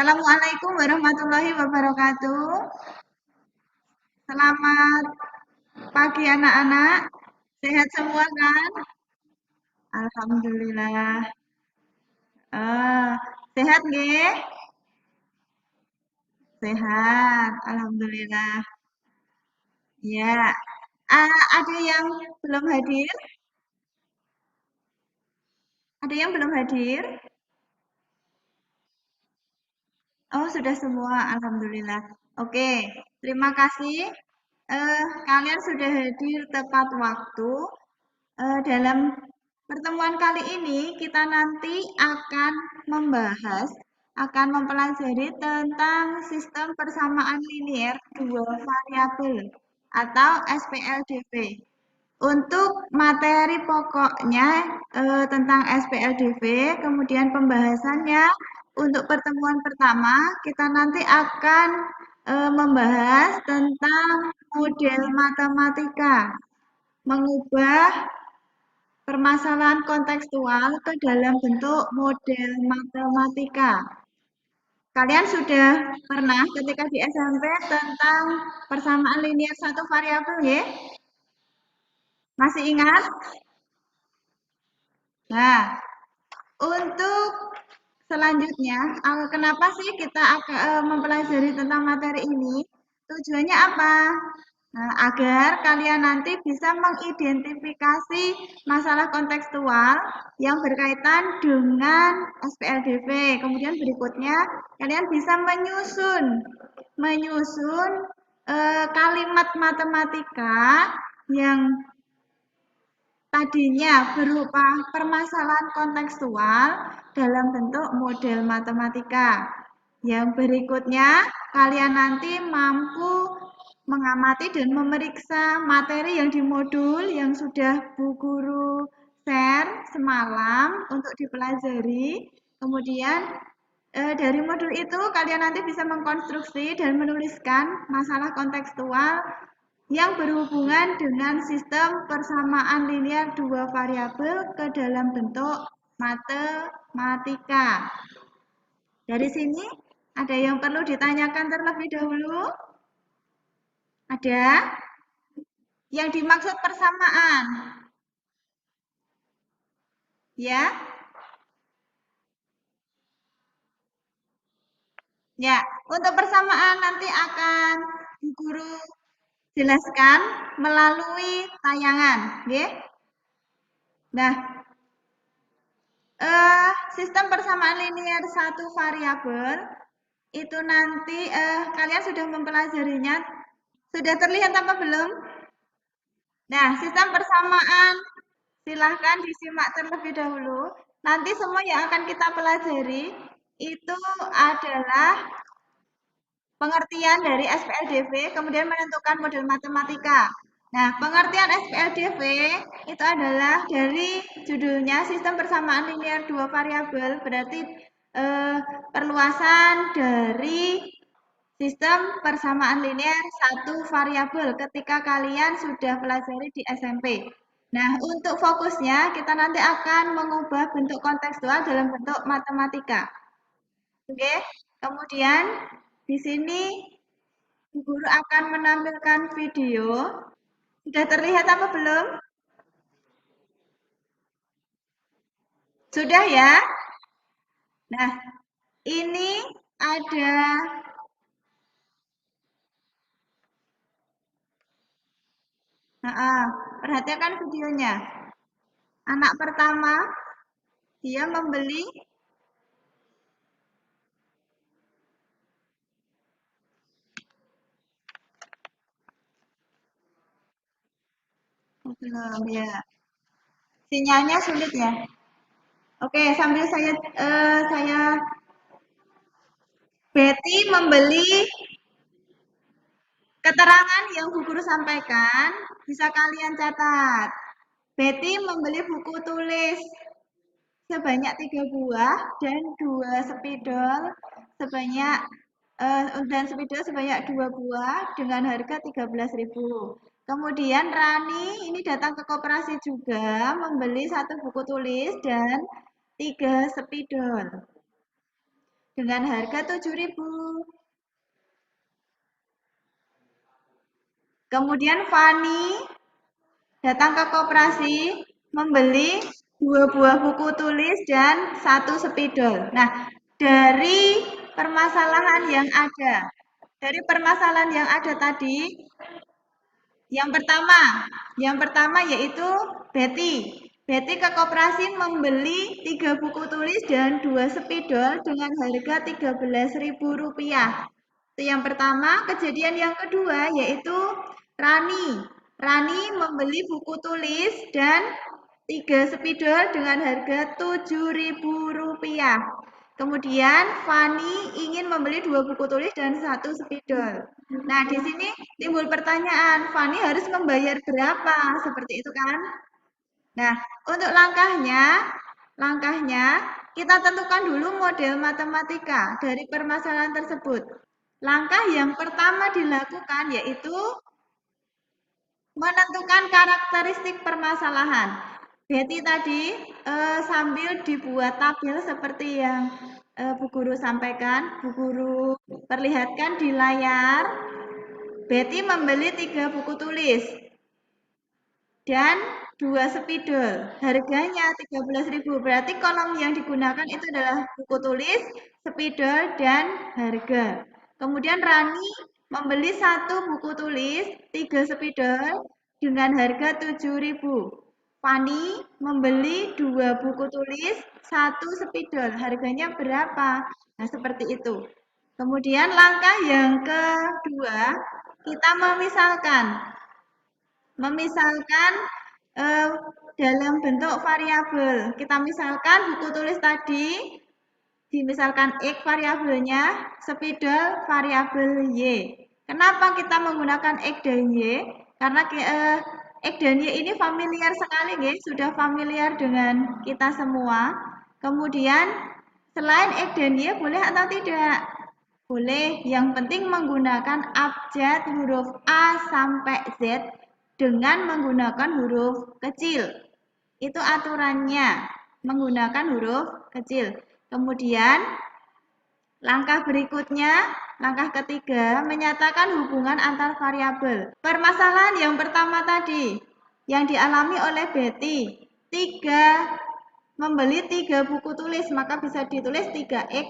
Assalamualaikum warahmatullahi wabarakatuh. Selamat pagi anak-anak. Sehat semua kan? Alhamdulillah. Eh, sehat nggih? Sehat. Alhamdulillah. Ya. Ada yang belum hadir? Ada yang belum hadir? Oh, sudah semua. Alhamdulillah. Oke, terima kasih. Kalian sudah hadir tepat waktu. Dalam pertemuan kali ini, kita nanti akan mempelajari tentang sistem persamaan linier dua variabel atau SPLDV. Untuk materi pokoknya tentang SPLDV, kemudian pembahasannya untuk pertemuan pertama, kita nanti akan membahas tentang model matematika, mengubah permasalahan kontekstual ke dalam bentuk model matematika. Kalian sudah pernah ketika di SMP tentang persamaan linier satu variabel, ya? Masih ingat? Nah, untuk selanjutnya, kenapa sih kita akan mempelajari tentang materi ini? Tujuannya apa? Nah, agar kalian nanti bisa mengidentifikasi masalah kontekstual yang berkaitan dengan SPLDV. Kemudian berikutnya, kalian bisa menyusun kalimat matematika yang tadinya berupa permasalahan kontekstual dalam bentuk model matematika. Yang berikutnya, kalian nanti mampu mengamati dan memeriksa materi yang di modul yang sudah Bu Guru share semalam untuk dipelajari. Kemudian dari modul itu kalian nanti bisa mengkonstruksi dan menuliskan masalah kontekstual yang berhubungan dengan sistem persamaan linier dua variabel ke dalam bentuk matematika. Dari sini, ada yang perlu ditanyakan terlebih dahulu? Ada? Yang dimaksud persamaan? Ya? Ya, untuk persamaan nanti akan guru jelaskan melalui tayangan, ya. Nah, sistem persamaan linier satu variabel itu nanti kalian sudah mempelajarinya. Sudah terlihat apa belum? Nah, sistem persamaan silahkan disimak terlebih dahulu. Nanti semua yang akan kita pelajari itu adalah pengertian dari SPLDV, kemudian menentukan model matematika. Nah, pengertian SPLDV itu adalah dari judulnya sistem persamaan linier dua variabel, berarti perluasan dari sistem persamaan linier satu variabel ketika kalian sudah pelajari di SMP. Nah, untuk fokusnya kita nanti akan mengubah bentuk kontekstual dalam bentuk matematika. Oke, kemudian di sini guru akan menampilkan video. Sudah terlihat apa belum? Sudah ya? Nah, ini ada perhatikan videonya. Anak pertama, dia membeli belum ya. Sinyalnya sulit ya. Oke, sambil saya Betty membeli keterangan yang Bu Guru sampaikan, bisa kalian catat. Betty membeli buku tulis sebanyak 3 buah dan 2 spidol sebanyak sebanyak 2 buah dengan harga 13.000. Kemudian Rani ini datang ke koperasi juga membeli 1 buku tulis dan 3 spidol. dengan harga 7.000. Kemudian Fani datang ke koperasi membeli 2 buah buku tulis dan 1 spidol. Nah, dari permasalahan yang ada tadi, yang pertama yaitu Betty. Betty ke koperasi membeli 3 buku tulis dan 2 spidol dengan harga Rp13.000. Itu yang pertama. Kejadian yang kedua yaitu Rani. Rani membeli buku tulis dan 3 spidol dengan harga Rp7.000. Kemudian Fani ingin membeli 2 buku tulis dan 1 spidol. Nah, di sini timbul pertanyaan, Fani harus membayar berapa? Seperti itu kan? Nah, untuk langkahnya kita tentukan dulu model matematika dari permasalahan tersebut. Langkah yang pertama dilakukan yaitu menentukan karakteristik permasalahan. Betty tadi sambil dibuat tabel seperti yang Bu Guru sampaikan, Bu Guru perlihatkan di layar. Betty membeli 3 buku tulis dan 2 spidol. Harganya 13.000. Berarti kolom yang digunakan itu adalah buku tulis, spidol, dan harga. Kemudian Rani membeli 1 buku tulis, 3 spidol dengan harga 7.000. Fani membeli 2 buku tulis, 1 spidol. Harganya berapa? Nah, seperti itu. Kemudian langkah yang kedua, kita memisalkan dalam bentuk variabel. Kita misalkan buku tulis tadi, dimisalkan X variabelnya, spidol variabel Y. Kenapa kita menggunakan X dan Y? Karena X dan Y ini familiar sekali, sudah familiar dengan kita semua. Kemudian, selain X dan Y boleh atau tidak? Boleh, yang penting menggunakan abjad huruf A sampai Z dengan menggunakan huruf kecil. Itu aturannya, menggunakan huruf kecil. Kemudian, langkah berikutnya, langkah ketiga, menyatakan hubungan antar variabel. Permasalahan yang pertama tadi, yang dialami oleh Betty, membeli 3 buku tulis, maka bisa ditulis 3X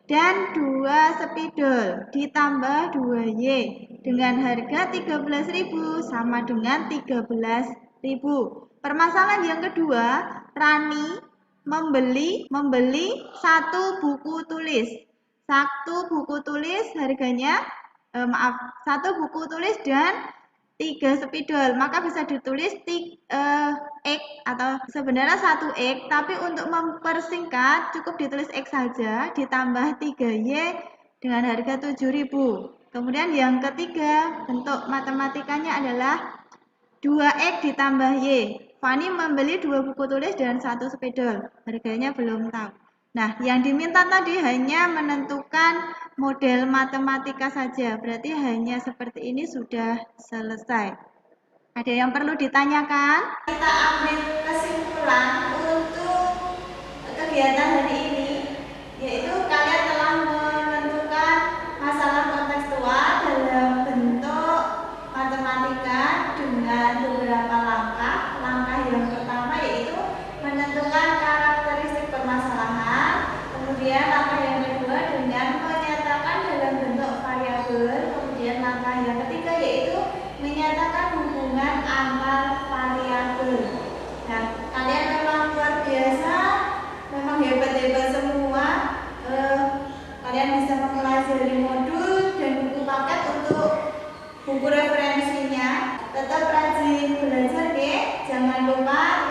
dan 2 spidol ditambah 2Y dengan harga 13.000 sama dengan 13.000. Permasalahan yang kedua, Rani membeli 1 buku tulis. 1 buku tulis harganya 1 buku tulis dan 3 spidol, maka bisa ditulis X atau sebenarnya 1X, tapi untuk mempersingkat cukup ditulis X saja ditambah 3Y dengan harga 7.000. Kemudian yang ketiga, bentuk matematikanya adalah 2X ditambah Y. Fani membeli 2 buku tulis dan 1 spidol. Harganya belum tahu. Nah, yang diminta tadi hanya menentukan model matematika saja. Berarti hanya seperti ini sudah selesai. Ada yang perlu ditanyakan? Kita ambil kesimpulan untuk kegiatan hari ini, yaitu kalian telah menentukan masalah kontekstual dalam bentuk matematika dengan beberapa langkah. Langkah yang pertama yaitu menentukan karakteristik permasalahan. Kemudian langkah yang kedua dengan menyatakan dalam bentuk variabel. Kemudian langkah yang ketiga yaitu menyatakan hubungan antar variabel. Nah, kalian memang luar biasa, memang hebat-hebat semua. Kalian bisa mempelajari modul dan buku paket untuk buku referensinya. Tetap rajin belajar, jangan lupa